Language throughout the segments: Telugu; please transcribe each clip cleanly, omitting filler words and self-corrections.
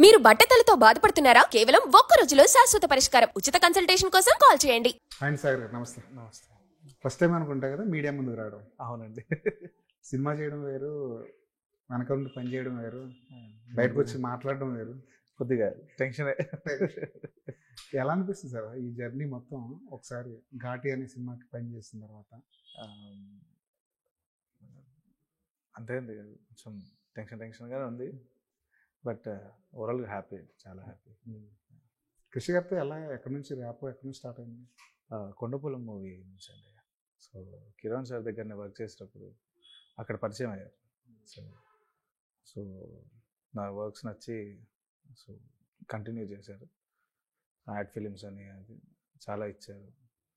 మీరు బట్టతలతో బాధపడుతున్నారా? కేవలం ఒక్క రోజులో శాశ్వత పరిష్కారం. ఉచిత కన్సల్టేషన్ కోసం కాల్ చేయండి. అండ్ సార్ నమస్తే. నమస్తే. ఫస్ట్ టైం అనుకుంటా కదా మీడియా ముందుకు రావడం. అవునండి. సినిమా చేయడం వేరు, వెనక నుండి పని చేయడం వేరు, బయటకు వచ్చి మాట్లాడడం వేరు. కొద్దిగా టెన్షన్. ఎలా అనిపిస్తుంది సార్ ఈ జర్నీ మొత్తం? ఒకసారి ఘాటి అనే సినిమాకి పని చేసిన తర్వాత అంతే అండి, కొంచెం టెన్షన్గానే ఉంది. బట్ ఓవరాల్గా హ్యాపీ, చాలా హ్యాపీ. కృషి గారితో ఎక్కడి నుంచి ర్యాప్ ఎక్కడి నుంచి స్టార్ట్ అయింది? కొండపొలం మూవీ నుంచి అండి. సో కిరణ్ సార్ దగ్గర వర్క్ చేసేటప్పుడు అక్కడ పరిచయం అయ్యారు. సో నా వర్క్స్ నచ్చి సో కంటిన్యూ చేశారు. యాడ్ ఫిలిమ్స్ అని అది చాలా ఇచ్చారు.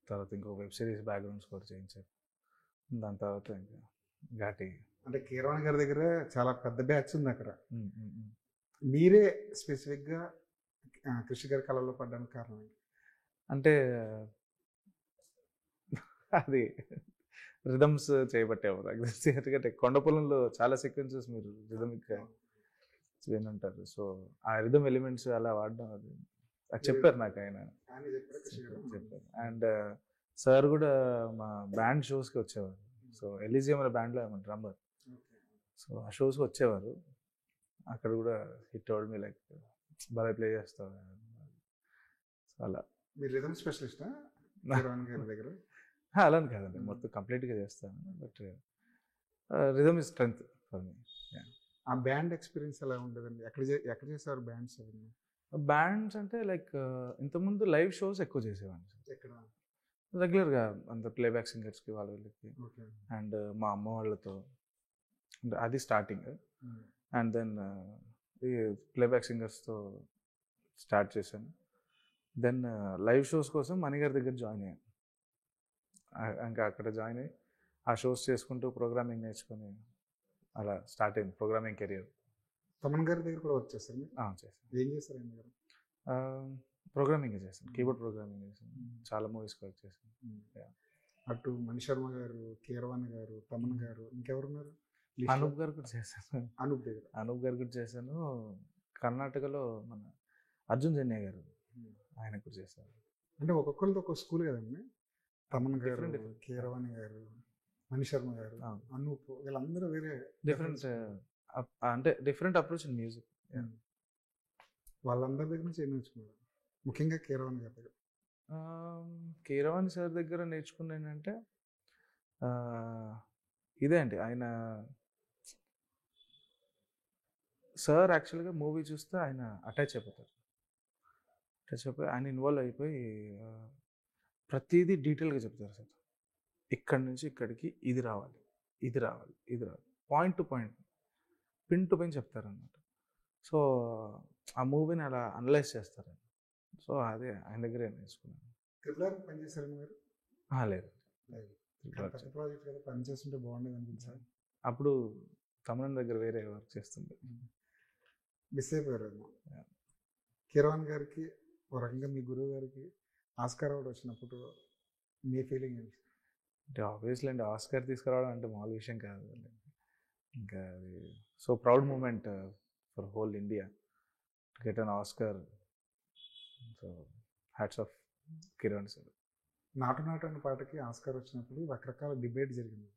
తర్వాత ఇంకో వెబ్ సిరీస్ బ్యాక్గ్రౌండ్స్ కూడా చేయించారు. దాని తర్వాత ఇంకా ఘాటి. అంటే కీరవాణి గారి దగ్గర చాలా పెద్ద బ్యాచ్ ఉంది అక్కడ. మీరే స్పెసిఫిక్గా కృషి గారి కళలో పడ్డానికి కారణం అంటే అది రిథమ్స్ చేయబట్టేవారు. ఎందుకంటే కొండపొలంలో చాలా సీక్వెన్సెస్ మీరు రిథమిక్ వినుంటారు. సో ఆ రిథమ్ ఎలిమెంట్స్ అలా వాడడం అది చెప్పారు నాకు, ఆయన చెప్పారు. అండ్ సార్ కూడా మా బ్యాండ్ షోస్కి వచ్చేవారు. సో ఎలిజియం బ్యాండ్లో ఏమన్నా డ్రమ్మర్. సో ఆ షోస్కి వచ్చేవారు. అక్కడ కూడా హిట్ టోల్డ్ మీ లైక్ బాగా ప్లే చేస్తావు. సో అలా. మీరు రిథమ్ స్పెషలిస్టా దగ్గర? అలాని కాదండి, మొత్తం కంప్లీట్గా చేస్తాను. But rhythm is strength for me. ఆ బ్యాండ్ ఎక్స్పీరియన్స్ ఎలా ఉండదండి? ఎక్కడ చేసేవారు బ్యాండ్స్? బ్యాండ్స్ అంటే లైక్ ఇంతకుముందు లైవ్ షోస్ ఎక్కువ చేసేవాడిని. ఎక్కడ? రెగ్యులర్గా అంత ప్లేబ్యాక్ సింగర్స్కి వాళ్ళకి అండ్ మా అమ్మ వాళ్ళతో, అది స్టార్టింగ్. అండ్ దెన్ ఈ ప్లేబ్యాక్ సింగర్స్తో స్టార్ట్ చేశాను. దెన్ లైవ్ షోస్ కోసం మణిగారి దగ్గర జాయిన్ అయ్యాను. ఇంకా అక్కడ జాయిన్ అయ్యి ఆ షోస్ చేసుకుంటూ ప్రోగ్రామింగ్ నేర్చుకొని అలా స్టార్ట్ అయింది ప్రోగ్రామింగ్ కెరియర్. తమన్ గారి దగ్గర కూడా వర్క్ చేశాను. చేశాను. ఏం చేశారు ఆయన గారు? ప్రోగ్రామింగ్ చేశాను, కీబోర్డ్ ప్రోగ్రామింగ్ చేశాను. చాలా మూవీస్కి వర్క్ చేశాను. అటు మణి శర్మ గారు, కీరవాణి గారు, తమన్ గారు, ఇంకెవరున్నారు? అనూప్ గారు కూడా చేశాను. అనూప్ గారు కూడా చేశాను. కర్ణాటకలో మన అర్జున్ జన్య గారు, ఆయన కూడా చేశారు. అంటే ఒక్కొక్కరితో ఒక్కొక్క స్కూల్ కదండి. తమన్ గారు, కీరవాణి గారు, మణి శర్మ గారు, అనూప్, వీళ్ళందరూ వేరే డిఫరెంట్, అంటే డిఫరెంట్ అప్రోచ్ ఇన్ మ్యూజిక్. వాళ్ళందరి దగ్గర నుంచి ఏం నేర్చుకున్నారు? ముఖ్యంగా కీరవాణి గారి దగ్గర. కీరవాణి సార్ దగ్గర నేర్చుకున్నాను అంటే ఇదే అండి. ఆయన సార్ యాక్చువల్గా మూవీ చూస్తే ఆయన అటాచ్ అయిపోయి ఆయన ఇన్వాల్వ్ అయిపోయి ప్రతిదీ డీటెయిల్గా చెప్తారు సార్. ఇక్కడి నుంచి ఇక్కడికి ఇది రావాలి, point to point, pin to pin చెప్తారనమాట. సో ఆ మూవీని అలా అనలైజ్ చేస్తారు. సో అదే ఆయన దగ్గరే నేర్చుకున్నాను. పనిచేశారు మీరు? లేదు, ప్రాజెక్ట్ కదా, పనిచేస్తుంటే బాగుండేది అనిపించాలి. అప్పుడు తమిళ దగ్గర వేరే వర్క్ చేస్తుండే, మిస్ అయిపోయారు. కీరవాణి గారికి ఒక రకంగా మీ గురువు గారికి ఆస్కార్ అవార్డు వచ్చినప్పుడు మీ ఫీలింగ్ ఏంటి? అంటే ఆబ్వియస్లీ అండి, ఆస్కార్ తీసుకురావడం అంటే మామూలు విషయం కాదు. ఇంకా అది so proud moment for whole India to get an Oscar. So hats off Kiran sir. Naatu Naatu అనే పాటకి ఆస్కార్ వచ్చినప్పుడు రకరకాల డిబేట్ జరిగింది.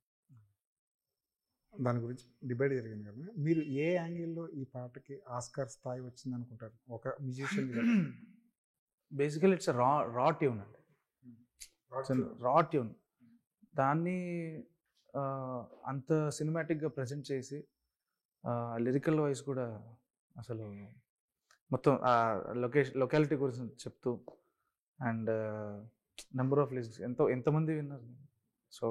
దాని గురించి డిబేట్ జరిగింది కదా, మీరు ఏ యాంగిల్లో ఈ పాటకి ఆస్కార్ స్థాయి వచ్చింది అనుకుంటారు ఒక మ్యూజిషియన్? బేసికలీ ఇట్స్ రా ట్యూన్ అండి, రా ట్యూన్. దాన్ని అంత సినిమాటిక్గా ప్రజెంట్ చేసి లిరికల్ వైజ్ కూడా అసలు మొత్తం లొకాలిటీ గురించి చెప్తూ అండ్ నెంబర్ ఆఫ్ లిరిక్స్ ఎంతమంది విన్నారు. So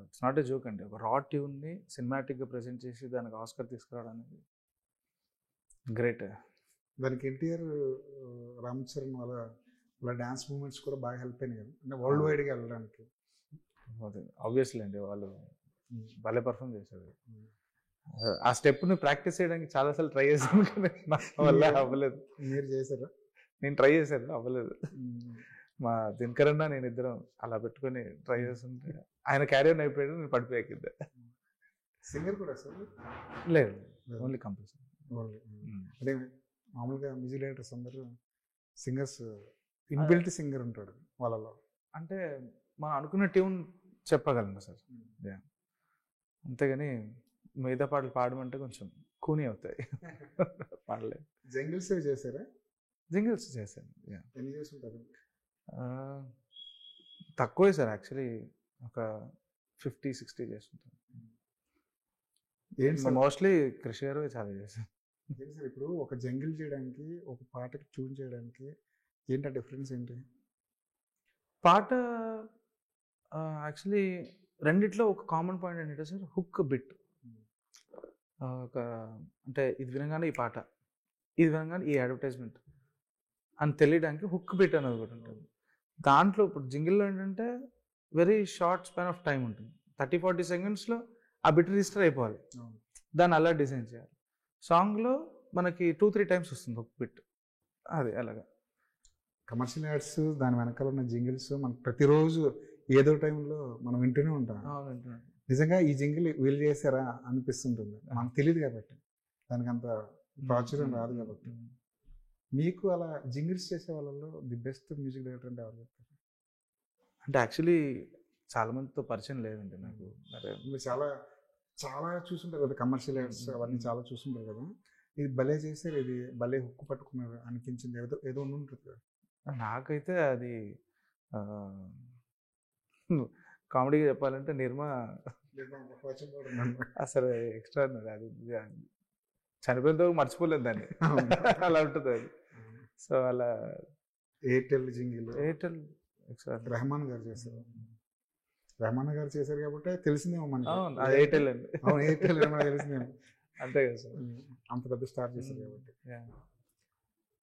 it's not a joke అండి. ఒక రా ట్యూన్ని సినిమాటిక్గా ప్రజెంట్ చేసి దానికి ఆస్కార్ తీసుకురావడం అనేది గ్రేట్. దానికి ఎన్టీఆర్, రామ్ చరణ్ వాళ్ళ డ్యాన్స్ మూమెంట్స్ కూడా బాగా హెల్ప్ అయినాయి కదా, అంటే వరల్డ్ వైడ్గా వెళ్ళడానికి. ఆబ్వియస్లీ అండి, వాళ్ళు భలే పర్ఫామ్ చేశారు. ఆ స్టెప్ని ప్రాక్టీస్ చేయడానికి చాలాసార్లు ట్రై చేశాను, కానీ నా వల్ల అవ్వలేదు. మీరు చేశారా? నేను ట్రై చేశాను, అవ్వలేదు. మా దినకర్ అన్న నేను ఇద్దరం అలా పెట్టుకొని ట్రై చేస్తుంటే ఆయన క్యారీ ఆన్ అయిపోయాడు, నేను పడిపోయాకిద్దా. సింగర్ కూడా సార్? లేదు, ఓన్లీ కంపోజర్. ఓన్లీ అంటే మామూలుగా మ్యూజిక్ డైరెక్టర్స్ అందరూ సింగర్స్ ఇన్బిల్ట్ సింగర్ ఉంటాడు వాళ్ళలో. అంటే మనం అనుకున్న ట్యూన్ చెప్పగలను సార్. అంతేగాని మిగతా పాటలు పాడమంటే కొంచెం కూనీ అవుతాయి. పాడలేదు. జంగిల్స్ చేశారా? జింగిల్స్ చేశాను. ఎన్ని చేస్తుంటారు? తక్కువే సార్, యాక్చువల్లీ ఒక 50-60 చేస్తుంటాను. ఏంటి సార్ మోస్ట్లీ కృషి గారు చాలా చేశాను. ఏంటి సార్ ఇప్పుడు ఒక జంగిల్ చేయడానికి ఒక పాటకి ట్యూన్ చేయడానికి ఏంటి ఆ డిఫరెన్స్ ఏంటి? పాట యాక్చువల్లీ రెండిట్లో ఒక కామన్ పాయింట్ ఏంటంటే సార్, హుక్ బిట్. ఒక అంటే ఇది వినగానే ఈ పాట, ఇది వినగానే ఈ అడ్వర్టైజ్మెంట్ అని తెలియడానికి హుక్ బిట్ అనేది ఒకటి ఉంటుంది. దాంట్లో ఇప్పుడు జింగిల్లో ఏంటంటే very short span of time ఉంటుంది. 30-40 సెకండ్స్లో ఆ బిట్ రిజిస్టర్ అయిపోవాలి. దాన్ని అలా డిజైన్ చేయాలి. సాంగ్లో మనకి 2-3 టైమ్స్ వస్తుంది హుక్ బిట్. అది అలాగా కమర్షియల్ యాడ్స్ దాని వెనకాల ఉన్న జింగిల్స్ మనకు ప్రతిరోజు ఏదో టైంలో మనం వింటూనే ఉంటాం. నిజంగా ఈ జింగిల్ వీళ్ళు చేశారా అనిపిస్తుంటుంది, మనకు తెలియదు కాబట్టి, దానికి అంత ప్రాచుర్యం రాదు కాబట్టి. మీకు అలా జింగిల్స్ చేసే వాళ్ళలో ది బెస్ట్ మ్యూజిక్ డైరెక్టర్ అంటే ఎవరు చెప్తారు? అంటే యాక్చువల్లీ చాలా మందితో పరిచయం లేదండి నాకు. మీరు చాలా చాలా చూసుంటారు కదా, కమర్షియల్ యాడ్స్ అవన్నీ చాలా చూసుంటారు కదా. ఇది భలే చేశారు, ఇది భలే హుక్కు పట్టుకున్నారు అనిపించింది ఏదో ఏదో ఉంటుంది కదా. నాకైతే అది కామెడీగా చెప్పాలంటే నిర్మా అసలు ఎక్స్ట్రా అది చనిపోయిన తర్వాత మర్చిపోలేదు దాన్ని. అలా ఉంటుంది అది. సో అలా ఎయిర్టెల్ జింగిల్, ఎయిర్టెల్ రెహమాన్ గారు చేశారు. రెహమాన్ గారు చేశారు కాబట్టి తెలిసిందేమో మనకి. అది ఎయిర్టెల్ అండి. అవును, ఎయిర్టెల్ తెలిసిందేమో. అంతే కదా సార్, అంత పెద్ద స్టార్ చేశారు కాబట్టి.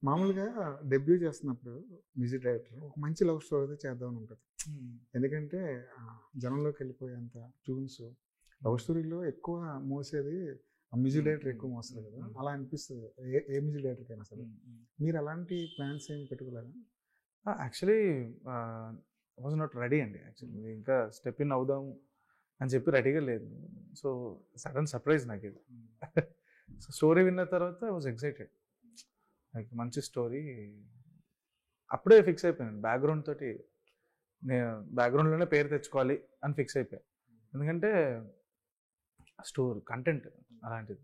మామూలుగా డెబ్యూ చేస్తున్నప్పుడు మ్యూజిక్ డైరెక్టర్ ఒక మంచి లవ్ స్టోరీ అయితే చేద్దామని ఉంటుంది. ఎందుకంటే జనంలోకి వెళ్ళిపోయేంత ట్యూన్స్ లవ్ స్టోరీలో ఎక్కువ మోసేది మ్యూజిక్ డైరెక్టర్ ఎక్కువ మోస్తారు కదా, అలా అనిపిస్తుంది ఏ మ్యూజిక్ డైరెక్టర్కి అయినా సరే. మీరు అలాంటి ప్లాన్స్ ఏమి పెట్టుకోలేదా? యాక్చువల్లీ వాజ్ నాట్ రెడీ అండి. యాక్చువల్లీ ఇంకా స్టెప్ ఇన్ అవుదాం అని చెప్పి రెడీగా లేదు. సో సడన్ సర్ప్రైజ్ నాకు ఇది. సో స్టోరీ విన్న తర్వాత ఐ వాజ్ ఎక్సైటెడ్. లైక్ మంచి స్టోరీ అప్పుడే ఫిక్స్ అయిపోయాను. బ్యాక్గ్రౌండ్ తోటి నేను బ్యాక్గ్రౌండ్లోనే పేరు తెచ్చుకోవాలి అని ఫిక్స్ అయిపోయాను. ఎందుకంటే స్టోరీ కంటెంట్ అలాంటిది.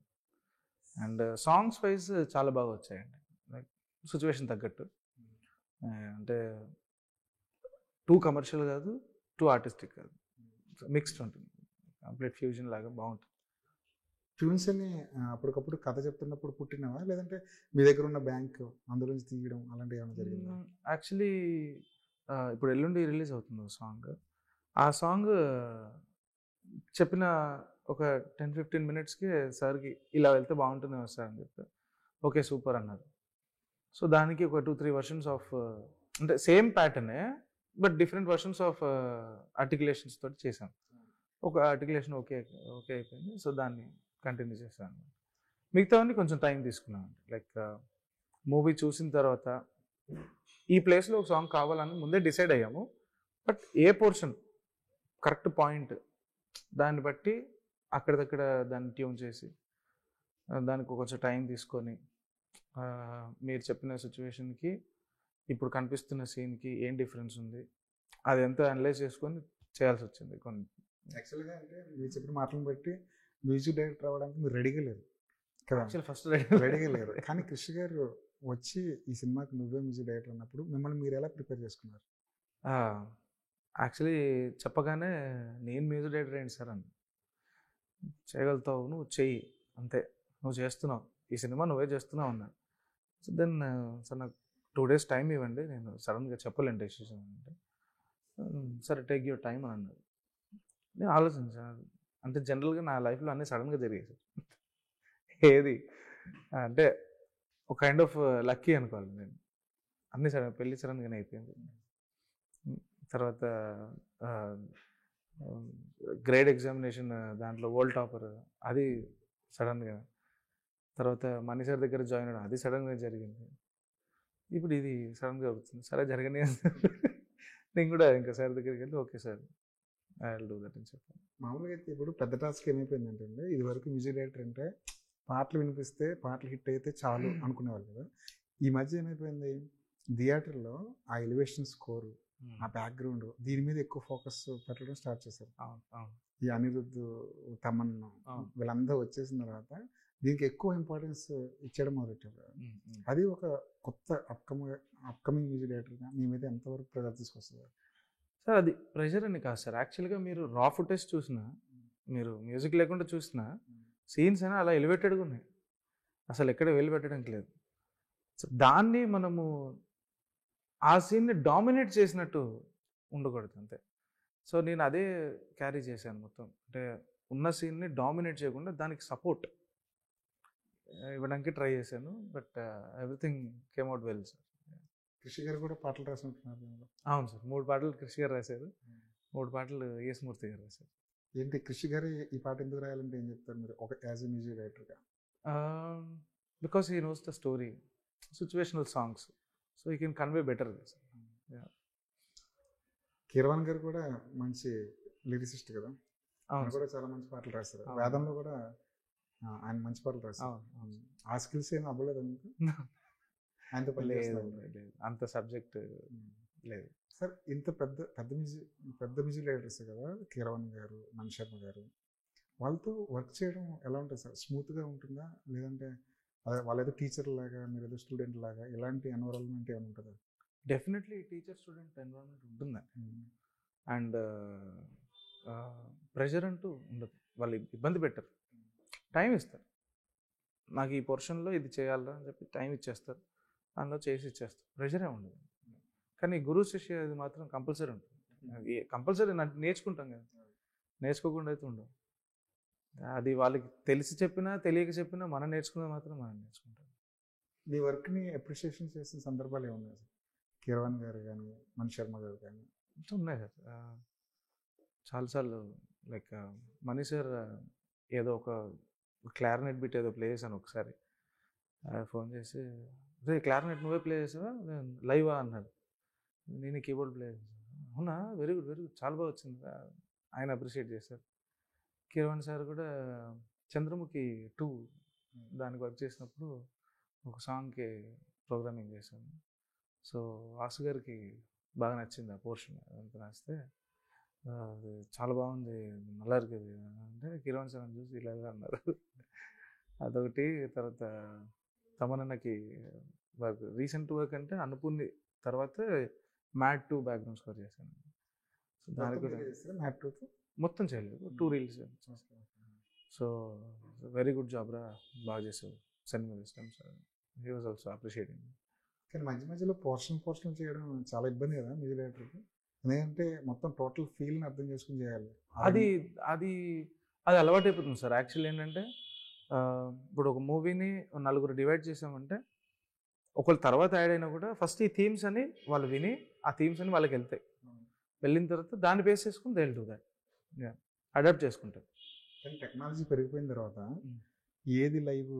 అండ్ సాంగ్స్ వైజ్ చాలా బాగా వచ్చాయండి, లైక్ సిచ్యువేషన్ తగ్గట్టు. అంటే టూ కమర్షియల్ కాదు, టూ ఆర్టిస్టిక్ కాదు, మిక్స్డ్ ఉంటుంది, కంప్లీట్ ఫ్యూజన్ లాగా బాగుంటుంది. ట్యూన్స్ అని అప్పటికప్పుడు కథ చెప్తున్నప్పుడు పుట్టినవా, లేదంటే మీ దగ్గర ఉన్న బ్యాంక్ అందులోంచి తీయడం అలాంటివి ఏమైనా జరిగిందా? యాక్చువల్లీ ఇప్పుడు ఎల్లుండి రిలీజ్ అవుతుంది ఒక సాంగ్. ఆ సాంగ్ చెప్పిన ఒక 10-15 మినిట్స్కి సార్కి ఇలా వెళ్తే బాగుంటుంది సార్ అని చెప్పి ఓకే సూపర్ అన్నారు. సో దానికి ఒక 2-3 వర్షన్స్ ఆఫ్ అంటే సేమ్ ప్యాటర్నే but different versions of articulations తోటి చేశాను. ఒక ఆర్టికులేషన్ ఓకే ఓకే అయిపోయింది. సో దాన్ని కంటిన్యూ చేశాను. మిగతావన్నీ కొంచెం టైం తీసుకున్నాను. లైక్ మూవీ చూసిన తర్వాత ఈ ప్లేస్లో ఒక సాంగ్ కావాలని ముందే డిసైడ్ అయ్యాము. But A portion correct point దాన్ని బట్టి అక్కడిదక్కడ దాన్ని ట్యూన్ చేసి దానికి కొంచెం టైం తీసుకొని మీరు చెప్పిన సిచ్యువేషన్కి ఇప్పుడు కనిపిస్తున్న సీన్కి ఏం డిఫరెన్స్ ఉంది అది ఎంత అనలైజ్ చేసుకొని చేయాల్సి వచ్చింది కొన్ని. యాక్చువల్గా అంటే మీరు చెప్పిన మాటలను బట్టి మ్యూజిక్ డైరెక్టర్ అవ్వడానికి మీరు రెడీగా లేరు కదా. యాక్చువల్ ఫస్ట్ రెడీగా లేరు. కానీ కృషి గారు వచ్చి ఈ సినిమాకి నువ్వే మ్యూజిక్ డైరెక్టర్ అన్నప్పుడు మిమ్మల్ని మీరు ఎలా ప్రిపేర్ చేసుకున్నారు? యాక్చువల్లీ చెప్పగానే నేను మ్యూజిక్ డైరెక్టర్ ఏంటి సార్ అని, చేయగలుగుతావు నువ్వు చెయ్యి అంతే, నువ్వు చేస్తున్నావు ఈ సినిమా నువ్వే చేస్తున్నావు అన్నాడు. సో దెన్ సార్ నాకు 2 days టైం ఇవ్వండి, నేను సడన్గా చెప్పలేను డెసిషన్ అంటే. సరే టేక్ యువర్ టైం అని అన్నారు. నేను ఆలోచించాను. అంటే జనరల్గా నా లైఫ్లో అన్నీ సడన్గా జరిగాయి సార్. ఏది అంటే ఒక కైండ్ ఆఫ్ లక్కీ అనుకోవాలి. నేను అన్నీ సడన్ పెళ్ళి సడన్గానే అయిపోయింది. తర్వాత గ్రేడ్ ఎగ్జామినేషన్ దాంట్లో వరల్డ్ టాపర్ అది సడన్గా. తర్వాత మనీ సార్ దగ్గర జాయిన్ అవ్వడం అది సడన్గా జరిగింది. ఇప్పుడు ఇది సడన్గా అవుతుంది. సరే జరగని నేను కూడా ఇంకా సార్ దగ్గరికి వెళ్ళి okay sir I will do that అని చెప్పాను. మామూలుగా అయితే ఇప్పుడు పెద్ద టాస్క్ ఏమైపోయిందంటే ఇది వరకు మ్యూజిక్ డైరెక్టర్ అంటే పాటలు వినిపిస్తే పాటలు హిట్ అయితే చాలు అనుకునేవాళ్ళు కదా. ఈ మధ్య ఏమైపోయింది, థియేటర్లో ఆ ఎలివేషన్ స్కోరు, ఆ బ్యాక్గ్రౌండ్, దీని మీద ఎక్కువ ఫోకస్ పెట్టడం స్టార్ట్ చేశారు. ఈ అనిరుద్ధ్, తమన్నా వీళ్ళందరూ వచ్చేసిన తర్వాత దీనికి ఎక్కువ ఇంపార్టెన్స్ ఇచ్చడం మొదలెట్టారు. అది ఒక కొత్త అప్కమింగ్ మ్యూజిక్ డైరెక్టర్గా మీ మీద ఎంతవరకు ప్రెజర్ తీసుకొస్తుంది సార్? అది ప్రెషర్ అని కాదు సార్, యాక్చువల్గా మీరు రా ఫుటేజ్ చూసినా, మీరు మ్యూజిక్ లేకుండా చూసినా సీన్స్ అయినా అలా ఎలివేటెడ్గా ఉన్నాయి, అసలు ఎక్కడ వెళ్ళి పెట్టడానికి లేదు. సో దాన్ని మనము ఆ సీన్ని డామినేట్ చేసినట్టు ఉండకూడదు అంతే. సో నేను అదే క్యారీ చేశాను మొత్తం, అంటే ఉన్న సీన్ని డామినేట్ చేయకుండా దానికి సపోర్ట్ ఇవ్వడానికి ట్రై చేశాను. But everything came out well sir. కృషి గారు కూడా పాటలు రాసుకుంటున్నారు. అవును సార్, 3 పాటలు కృషి గారు రాశారు, 3 పాటలు యేసుమూర్తి గారు రాశారు. ఏంటి కృషి గారు ఈ పాట ఎందుకు రాయాలంటే ఏం చెప్తారు మీరు ఒక యాజ్ ఎ మ్యూజిక్ డైరెక్టర్గా? Because he knows the story, situational songs, so he can convey better. Keeravani గారు కూడా మంచి లిరిసిస్ట్ కదా, ఆయన అవును కూడా చాలా మంచి పాటలు రాస్తారు. వేదంలో కూడా ఆయన మంచి పాటలు రాస్తారు. ఆ స్కిల్స్ ఏమి అవ్వలేదు మీకు? ఆయనతో పని లేదు చేస్తా లేదు, అంత సబ్జెక్ట్ లేదు సార్. ఇంత పెద్ద మ్యూజిక్ డైరెక్టర్స్ కదా, కీరవాణి గారు, మణిశర్మ గారు, వాళ్ళతో వర్క్ చేయడం ఎలా ఉంటుంది సార్? స్మూత్గా ఉంటుందా, లేదంటే వాళ్ళు ఏదో టీచర్ లాగా మీరు ఏదో స్టూడెంట్ లాగా ఇలాంటి ఎన్విరాన్మెంట్ ఏమైనా ఉంటుందా? డెఫినెట్లీ టీచర్ స్టూడెంట్ ఎన్విరాన్మెంట్ ఉంటుంది, అండ్ ప్రెషర్ అంటూ ఉండదు. వాళ్ళు ఇబ్బంది పెట్టరు, టైం ఇస్తారు. నాకు ఈ పోర్షన్లో ఇది చేయాలా అని చెప్పి టైం ఇచ్చేస్తారు, అందులో చేసి ఇచ్చేస్తారు, ప్రెషరే ఉండదు. కానీ గురు శిష్య ఇది మాత్రం కంపల్సరీ ఉంటుంది, కంపల్సరీ నేర్చుకుంటాం కదా, నేర్చుకోకుండా అయితే ఉండవు. అది వాళ్ళకి తెలిసి చెప్పినా తెలియక చెప్పినా మనం నేర్చుకున్నది మాత్రం మనం నేర్చుకుంటాం. మీ వర్క్ని అప్రిషియేషన్ చేసిన సందర్భాలు ఏమున్నాయి సార్? కీరవాణి గారు కానీ, మణిశర్మ గారు కానీ? ఉన్నాయి సార్, చాలాసార్లు. లైక్ మనీ సార్ ఏదో ఒక క్లారినెట్ బిట్ ఏదో ప్లే చేశాను ఒకసారి, ఫోన్ చేసి రే క్లారినెట్ నువ్వే ప్లే చేసావా లైవా అన్నాడు. నేను కీబోర్డ్ ప్లే చేసాను. అవునా, వెరీ గుడ్ వెరీ గుడ్, చాలా బాగా వచ్చింది, ఆయన అప్రిషియేట్ చేశారు. కీరవాణి సార్ కూడా చంద్రముఖి 2 దానికి వర్క్ చేసినప్పుడు ఒక సాంగ్కి ప్రోగ్రామింగ్ చేశాను. సో వాసు గారికి బాగా నచ్చింది ఆ పోర్షన్, అంత నచ్చితే అది చాలా బాగుంది నల్లా இருக்குது అంటే కిరణ్ సార్ చూసి ఇలాగా అన్నారు. అదొకటి. తర్వాత తమన్నకి వర్క్, రీసెంట్ వర్క్ అంటే అన్నపూర్ణి తర్వాత మ్యాట్ 2 బ్యాక్గ్రౌండ్ స్కోర్ చేశాను. సో దానికి కూడా మొత్తం చేయలేదు, 2 reels. So very good job రా, బాగా చేసావు, send me this time sir, he was also appreciating. కానీ మధ్యలో పోర్షన్ చేయడం చాలా ఇబ్బంది కదా మ్యూజిక్ డైరెక్టర్కి, ఎందుకంటే మొత్తం టోటల్ ఫీల్ని అర్థం చేసుకుని చేయాలి. అది అది అది అలవాటు అయిపోతుంది సార్. యాక్చువల్లీ ఏంటంటే ఇప్పుడు ఒక మూవీని 4 డివైడ్ చేసామంటే ఒకళ్ళ తర్వాత యాడ్ అయినా కూడా ఫస్ట్ ఈ థీమ్స్ అని వాళ్ళు విని ఆ థీమ్స్ అని వాళ్ళకి వెళ్తాయి, వెళ్ళిన తర్వాత దాన్ని బేస్ చేసుకుని they will do that, adapt చేసుకుంటారు. కానీ టెక్నాలజీ పెరిగిపోయిన తర్వాత ఏది లైవ్,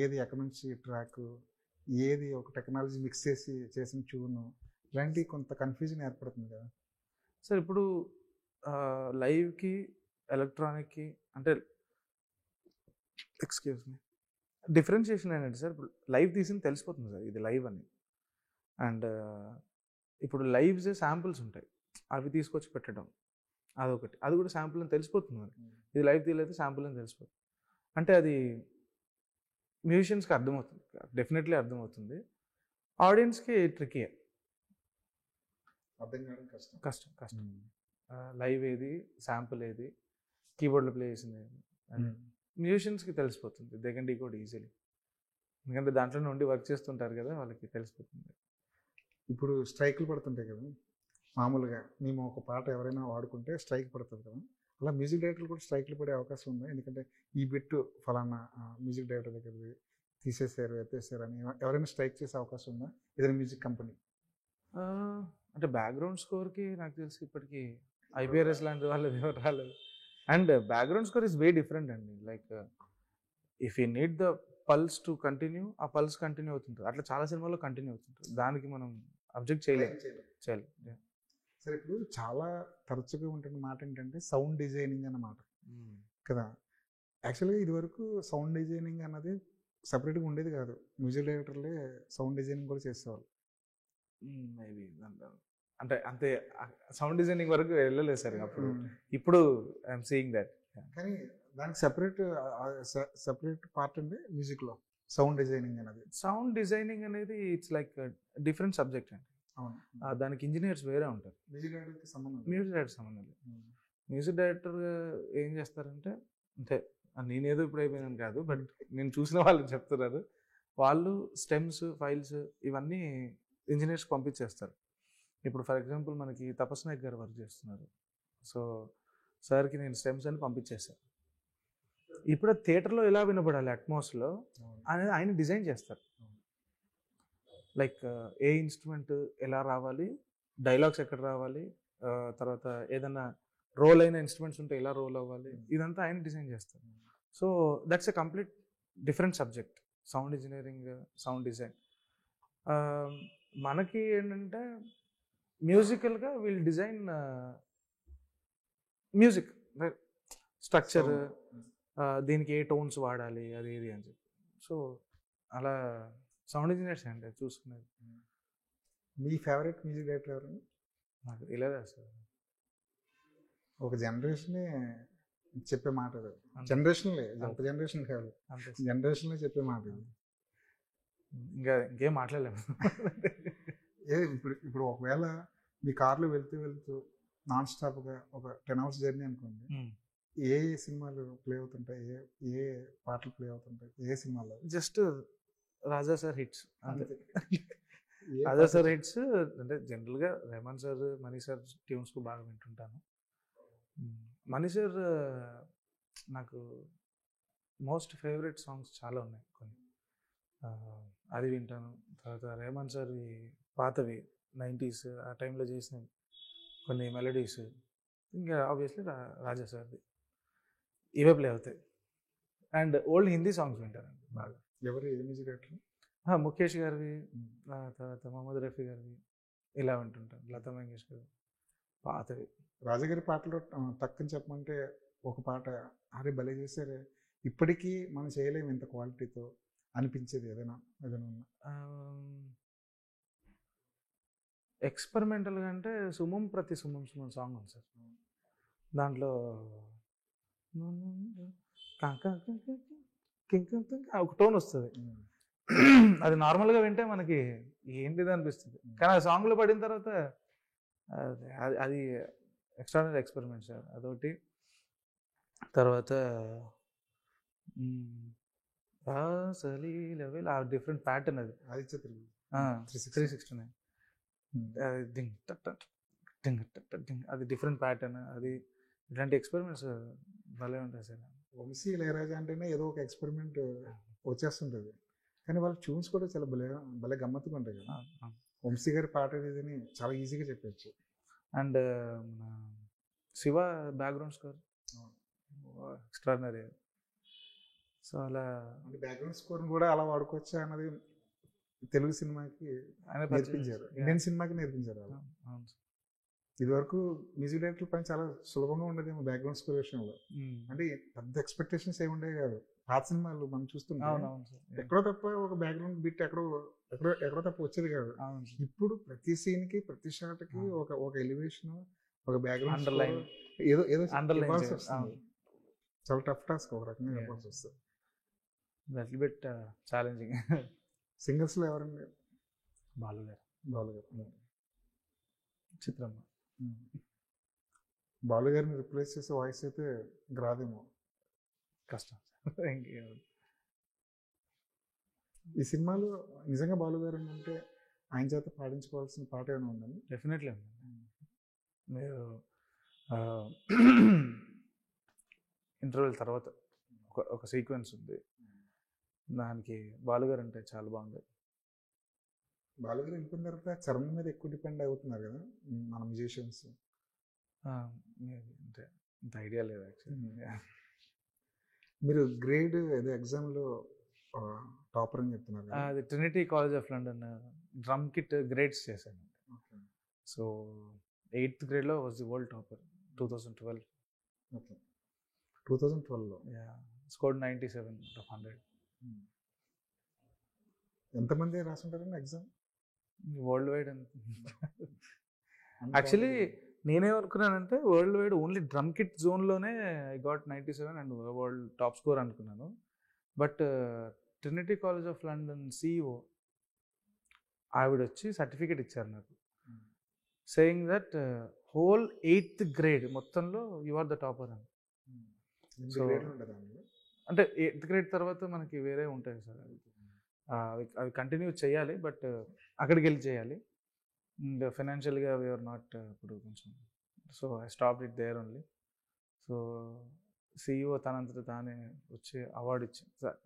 ఏది ఎక్కడి నుంచి ట్రాక్, ఏది ఒక టెక్నాలజీ మిక్స్ చేసి చేసిన ట్యూను, ఇలాంటి కొంత కన్ఫ్యూజన్ ఏర్పడుతుంది కదా సార్. ఇప్పుడు లైవ్కి ఎలక్ట్రానిక్కి అంటే ఎక్స్క్యూజ్ మీ డిఫరెన్షియేషన్ ఏంటంటే సార్, ఇప్పుడు లైవ్ తీసింది తెలిసిపోతుంది సార్ ఇది లైవ్ అని. అండ్ ఇప్పుడు లైవ్స్ శాంపుల్స్ ఉంటాయి, అవి తీసుకొచ్చి పెట్టడం అదొకటి, అది కూడా శాంపుల్ అని తెలిసిపోతుంది మరి. ఇది లైవ్ తీయలేదు శాంపుల్ అని తెలిసిపోతుంది అంటే అది మ్యూజిషియన్స్కి అర్థమవుతుంది, డెఫినెట్లీ అర్థమవుతుంది. ఆడియన్స్కి ట్రికీ, అర్థం కావడం కష్టం కష్టం కష్టం. లైవ్ ఏది, శాంపుల్ ఏది, కీబోర్డ్లో ప్లే చేసింది ఏది, మ్యూజిషియన్స్కి తెలిసిపోతుంది, దే కెన్ డీకోడ్ ఈజీలీ, ఎందుకంటే దాంట్లో నుండి వర్క్ చేస్తుంటారు కదా, వాళ్ళకి తెలిసిపోతుంది. ఇప్పుడు స్ట్రైక్లు పడుతుంటాయి కదా మామూలుగా, మేము ఒక పాట ఎవరైనా వాడుకుంటే స్ట్రైక్ పడుతుంది కదా, అలా మ్యూజిక్ డైరెక్టర్లు కూడా స్ట్రైక్లు పడే అవకాశం ఉంది. ఎందుకంటే ఈ బిట్ ఫలానా మ్యూజిక్ డైరెక్టర్ దగ్గర తీసేసారు, ఎత్తేసారు అని ఎవరైనా స్ట్రైక్ చేసే అవకాశం ఉందా ఏదైనా మ్యూజిక్ కంపెనీ? అంటే బ్యాక్గ్రౌండ్ స్కోర్కి నాకు తెలిసి ఇప్పటికీ ఐపీఆర్ఎస్ లాంటి వాళ్ళు ఎవరు రాలేదు. And background score is way different అండి. Like if you need the pulse to continue, ఆ పల్స్ కంటిన్యూ అవుతుంటుంది, అట్లా చాలా సినిమాల్లో కంటిన్యూ అవుతుంటుంది, దానికి మనం అబ్జెక్ట్ చేయలేము. సరే, ఇప్పుడు చాలా తరచుగా ఉంటున్న మాట ఏంటంటే సౌండ్ డిజైనింగ్ అన్నమాట కదా. యాక్చువల్గా ఇది వరకు సౌండ్ డిజైనింగ్ అన్నది సపరేట్గా ఉండేది కాదు, మ్యూజిక్ డైరెక్టర్లే సౌండ్ డిజైనింగ్ కూడా చేసేవాళ్ళు. మేబీ అంటే అంతే సౌండ్ డిజైనింగ్ వరకు వెళ్ళలేదు సార్ అప్పుడు. ఇప్పుడు ఐఎమ్ సీయింగ్ దట్. కానీ దానికి సెపరేట్ పార్ట్ ఉంది మ్యూజిక్లో, సౌండ్ డిజైనింగ్ అనేది. సౌండ్ డిజైనింగ్ అనేది ఇట్స్ లైక్ డిఫరెంట్ సబ్జెక్ట్ అండి. అవును, దానికి ఇంజనీర్స్ వేరే ఉంటారు. మ్యూజిక్ డైరెక్టర్కి సంబంధం మ్యూజిక్ డైరెక్టర్ సంబంధం లేదు. మ్యూజిక్ డైరెక్టర్ ఏం చేస్తారంటే, అంటే నేనేదో ఇప్పుడు అయిపోయినాను కాదు, బట్ నేను చూసిన వాళ్ళు చెప్తున్నారు, వాళ్ళు స్టెమ్స్ ఫైల్స్ ఇవన్నీ ఇంజనీర్స్ పంపించేస్తారు. ఇప్పుడు ఫర్ ఎగ్జాంపుల్ మనకి తపస్ నాయక్ గారు వర్క్ చేస్తున్నారు, సో సార్కి నేను స్టెమ్స్ అని పంపించేస్తాను. ఇప్పుడు థియేటర్లో ఎలా వినపడాలి అట్మాస్లో అనేది ఆయన డిజైన్ చేస్తారు. లైక్ ఏ ఇన్స్ట్రుమెంట్ ఎలా రావాలి, డైలాగ్స్ ఎక్కడ రావాలి, తర్వాత ఏదన్నా రోల్ అయిన ఇన్స్ట్రుమెంట్స్ ఉంటే ఎలా రోల్ అవ్వాలి, ఇదంతా ఆయన డిజైన్ చేస్తారు. So that's a complete different subject, sound engineering, sound design. మనకి ఏంటంటే మ్యూజికల్గా వీల్ డిజైన్ మ్యూజిక్ స్ట్రక్చర్, దీనికి ఏ టోన్స్ వాడాలి అది ఇది అని చెప్పి. సో అలా సౌండ్ ఇంజనీర్స్ అంటే చూసుకునేది. మీ ఫేవరెట్ మ్యూజిక్ డైరెక్టర్ ఎవరు? నాకు ఇళయరాజా సార్. ఒక జనరేషనే చెప్పే మాట అది, జనరేషన్లే, ఒక జనరేషన్ కాదు, జనరేషన్లో చెప్పే మాట ఇది. ఇంకేం మాట్లాడలేము. ఇప్పుడు ఒకవేళ మీ కార్లో వెళ్తూ నాన్ స్టాప్గా ఒక 10 hours జర్నీ అనుకోండి, ఏ సినిమాలు ప్లే అవుతుంటాయి, ఏ పాటలు ప్లే అవుతుంటాయి, ఏ సినిమాలో? జస్ట్ రాజా సార్ హిట్స్ అంతే. రాజా సార్ హిట్స్ అంటే జనరల్గా Rahman sir, Mani sir tunes బాగా వింటుంటాను. మనీ సార్ నాకు మోస్ట్ ఫేవరెట్ సాంగ్స్ చాలా ఉన్నాయి కొన్ని, అది వింటాను. తర్వాత రెహమాన్ సార్ పాతవి 90s ఆ టైంలో చేసినవి కొన్ని మెలడీస్, ఇంకా ఆబ్వియస్లీ రాజా సార్ది ఇవే ప్లే అవుతాయి. అండ్ ఓల్డ్ హిందీ సాంగ్స్ వింటానండి బాగా. ఎవరు ఏ మ్యూజిక్ డైరెక్టర్? ముఖేష్ గారివి, తర్వాత మహమ్మద్ రఫీ గారివి ఇలా వింటుంటాను. లతా మంగేష్కర్ పాతవి. రాజగారి పాటలో తక్కువ చెప్పమంటే ఒక పాట, అరే భలే చేశారే, ఇప్పటికీ మనం చేయలేము ఇంత క్వాలిటీతో అనిపించేది ఏదైనా ఉన్నా? ఎక్స్పెరిమెంటల్గా అంటే సుమం ప్రతి సుమం సాంగ్ ఉంది సార్. దాంట్లో ఒక టోన్ వస్తుంది, అది నార్మల్గా వింటే మనకి ఏంటిది అనిపిస్తుంది, కానీ ఆ సాంగ్లో పడిన తర్వాత అది ఎక్స్ట్రాడినరీ ఎక్స్పెరిమెంట్ సార్ అదొకటి. తర్వాత ఆ డిఫరెంట్ ప్యాటర్న్, అది 369 అది డిఫరెంట్ ప్యాటర్న్, అది ఇట్లాంటి ఎక్స్పెరిమెంట్స్ భలే ఉంటాయి సార్. వంశీ ఇళయరాజా అంటేనే ఏదో ఒక ఎక్స్పెరిమెంట్ వచ్చేస్తుంటుంది, కానీ వాళ్ళ ట్యూన్స్ కూడా చాలా భలే గమ్మత్తుగా ఉంటాయి కదా. వంశీ గారి పాట ఇదని చాలా ఈజీగా చెప్పచ్చు. అండ్ మన Shiva background score extraordinary. So అలా బ్యాక్గ్రౌండ్ స్కోర్ కూడా అలా వాడుకోవచ్చా అన్నది తెలుగు సినిమాకి నేర్పించారు, ఇండియన్ సినిమాకి నేర్పించారు. ఇది వరకు మ్యూజిక్ డైరెక్టర్ పైన చాలా సులభంగా ఉండేది బ్యాక్గ్రౌండ్ స్కోర్ విషయంలో, అంటే పెద్ద ఎక్స్పెక్టేషన్స్ ఏమి ఉండేవి కాదు. పాత సినిమాలు మనం చూస్తుంటాం, ఎక్కడో తప్ప ఒక బ్యాక్గ్రౌండ్ బిట్ ఎక్కడో తప్ప వచ్చేది కాదు. ఇప్పుడు ప్రతి సీన్ కి, ప్రతి షాట్ కి ఒక ఎలివేషన్, ఒక బ్యాక్గ్రౌండ్ ఏదో ఇవ్వాల్సి వస్తుంది. చాలా టఫ్ టాస్క్ ఒక రకంగా ఇవ్వాల్సి వస్తుంది. Bit challenging. సింగర్స్ లో ఎవరండి? బాలుగారు, చిత్రమ్మ. బాలు గారిని రిప్లేస్ చేసే వాయిస్ అయితే రాదేమో, కష్టం. ఈ సినిమాలో నిజంగా బాలు గారు అంటే ఆయన చేత పాడించుకోవాల్సిన పాట ఏమైనా ఉందండి? డెఫినెట్లీ ఉంది. మీరు ఇంటర్వెల్ తర్వాత ఒక సీక్వెన్స్ ఉంది, దానికి బాలుగారు అంటే చాలా బాగుంది. బాలుగారు వెళ్ళిపోయిన తర్వాత చరణ్ మీద ఎక్కువ డిపెండ్ అవుతున్నారు కదా మన మ్యూజిషియన్స్. అంటే ఇంత ఐడియా లేదు యాక్చువల్లీ. మీరు గ్రేడ్ ఏదో ఎగ్జామ్లో టాపర్ అని చెప్తున్నారు, అది Trinity college of London drum kit grades చేశాను. So 8th grade was the world topper 2012. Okay, 2012లో. స్కోర్డ్ 97/100. ఎంతమంది రాసుంటారండి ఎగ్జామ్ వరల్డ్ వైడ్ యాక్చువల్లీ నేనేమనుకున్నానంటే world wide only drum kit జోన్లోనే I got 97 and world top score అనుకున్నాను. But Trinity college of London CEO ఆవిడ వచ్చి సర్టిఫికేట్ ఇచ్చారు నాకు, saying that whole 8th grade మొత్తంలో యు ఆర్ ద టాపర్ అని. సో అంటే 8th grade తర్వాత మనకి వేరే ఉంటాయి సార్, అవి కంటిన్యూ చేయాలి, బట్ అక్కడికి వెళ్ళి చేయాలి. అండ్ ఫైనాన్షియల్గా వీఆర్ నాట్ ఇప్పుడు కొంచెం, so I stop it there only. So CEO తనంతట తానే వచ్చి అవార్డు ఇచ్చి,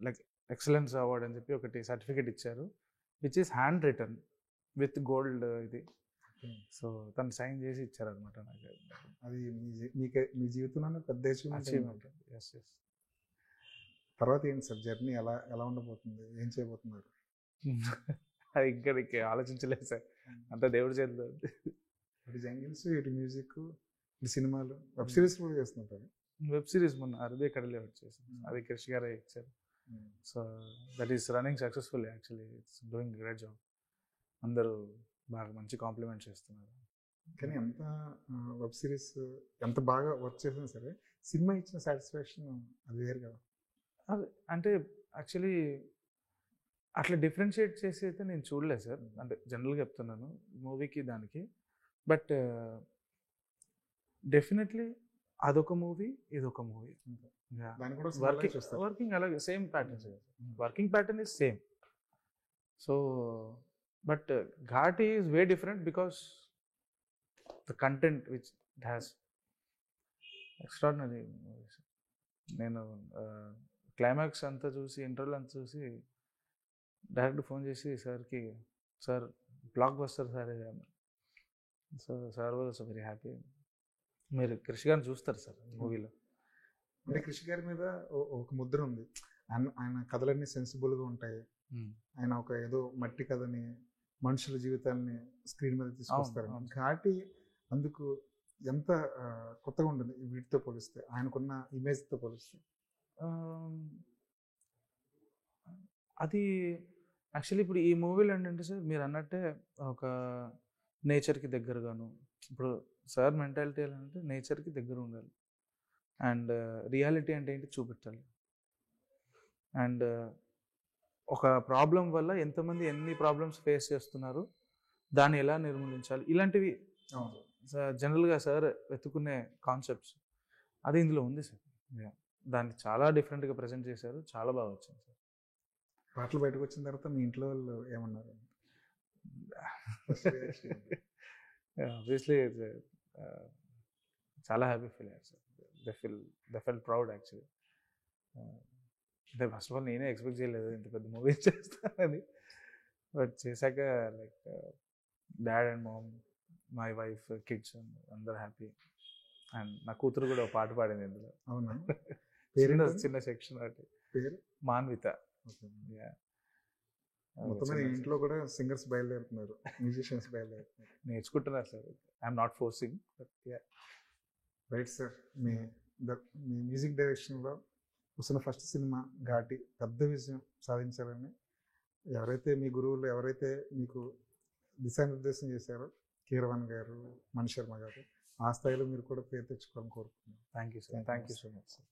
లైక్ ఎక్సలెన్స్ అవార్డ్ అని చెప్పి ఒకటి సర్టిఫికేట్ ఇచ్చారు, which is hand written with gold ఇది. సో తను సైన్ చేసి ఇచ్చారనమాట నాకు. అది మీ జీవితంలో పెద్ద అచీవ్మెంట్. Yes yes. తర్వాత ఏంటి సార్ జర్నీ ఎలా ఉండబోతుంది, ఏం చేయబోతున్నారు? అది ఇంకా ఆలోచించలేదు సార్, అంతా దేవుడి చేతిలో. ఇటు జంగిల్స్, ఇటు మ్యూజిక్, ఇటు సినిమాలు, వెబ్ సిరీస్ కూడా చేస్తుంటారు. వెబ్ సిరీస్ మొన్న అరబీ కడలే వచ్చేసింది, అది క్రిష్ గారే ఇచ్చారు. So that is running successful, actually it's doing great job. అందరూ బాగా మంచి కాంప్లిమెంట్ చేస్తున్నారు. కానీ ఎంత వెబ్ సిరీస్ ఎంత బాగా వర్క్ చేసినా సరే సినిమా ఇచ్చిన సాటిస్ఫాక్షన్ అది వేరు కదా. అది అంటే యాక్చువల్లీ అట్లా డిఫరెన్షియేట్ చేసి అయితే నేను చూడలేదు సార్, అంటే జనరల్గా చెప్తున్నాను మూవీకి దానికి. బట్ డెఫినెట్లీ అదొక మూవీ, ఇదొక మూవీ. వర్కింగ్ అలాగే same pattern, working pattern is same. So but Ghaati is way different because the content which it has extraordinary. నేను క్లైమాక్స్ అంతా చూసి, ఇంటర్వ్యూలు అంతా చూసి డైరెక్ట్ ఫోన్ చేసి సార్కి, సార్ బ్లాక్ బస్టర్ సార్ ఇది అన్న. So sir was very happy. మీరు క్రిష్ గారిని చూస్తారు సార్ మూవీలో. అంటే క్రిష్ గారి మీద ఒక ముద్ర ఉంది, ఆయన కథలన్నీ సెన్సిబుల్గా ఉంటాయి. ఆయన ఒక ఏదో మట్టి కథని, మనుషుల జీవితాలని స్క్రీన్ మీద తీసుకొస్తారు. ఘాటి అందుకు ఎంత కొత్తగా ఉంటుంది వీటితో పోలిస్తే, ఆయనకున్న ఇమేజ్తో పోలిస్తే? అది యాక్చువల్లీ ఇప్పుడు ఈ మూవీలో ఏంటంటే సార్ మీరు అన్నట్టే ఒక నేచర్కి దగ్గరగాను, ఇప్పుడు సార్ మెంటాలిటీ ఎలా అంటే నేచర్కి దగ్గర ఉండాలి, అండ్ రియాలిటీ అంటే ఏంటి చూపెట్టాలి, అండ్ ఒక ప్రాబ్లం వల్ల ఎంతమంది ఎన్ని ప్రాబ్లమ్స్ ఫేస్ చేస్తున్నారు, దాన్ని ఎలా నిర్మూలించాలి, ఇలాంటివి జనరల్గా సార్ వెతుకునే కాన్సెప్ట్స్ అది ఇందులో ఉంది సార్. దాన్ని చాలా డిఫరెంట్గా ప్రజెంట్ చేశారు, చాలా బాగా వచ్చింది సార్. పాటలు బయటకు వచ్చిన తర్వాత మీ ఇంట్లో వాళ్ళు ఏమన్నారు? ఆబ్వియస్లీ చాలా హ్యాపీ ఫీల్ అయ్యారు sir. They felt proud actually. అంటే ఫస్ట్ ఆఫ్ ఆల్ నేనే ఎక్స్పెక్ట్ చేయలేదు ఇంత పెద్ద మూవీ చేస్తానని, బట్ చేశాక like dad and mom, my wife, kids అందరు హ్యాపీ. అండ్ నా కూతురు కూడా ఒక పాట పాడింది ఇందులో. అవునా? చిన్న సెక్షన్ ఒకటి, పేరు మాన్విత. మొత్తం ఇంట్లో కూడా సింగర్స్ బయలుదేరుతున్నారు, మ్యూజిషియన్స్ బయలుదేరుతున్నారు. నేర్చుకుంటున్నారు sir. I'm not forcing, but right sir. Me music డైరెక్షన్లో వస్తున్న ఫస్ట్ సినిమా ఘాటి పెద్ద విజయం సాధించాలని, ఎవరైతే మీ గురువులు ఎవరైతే మీకు దిశానిర్దేశం చేశారో, కీరవాణి గారు, మణి శర్మ గారు, ఆ స్థాయిలో మీరు కూడా పేరు తెచ్చుకోవాలని కోరుకుంటున్నాను. Thank you sir. Thank you so much sir.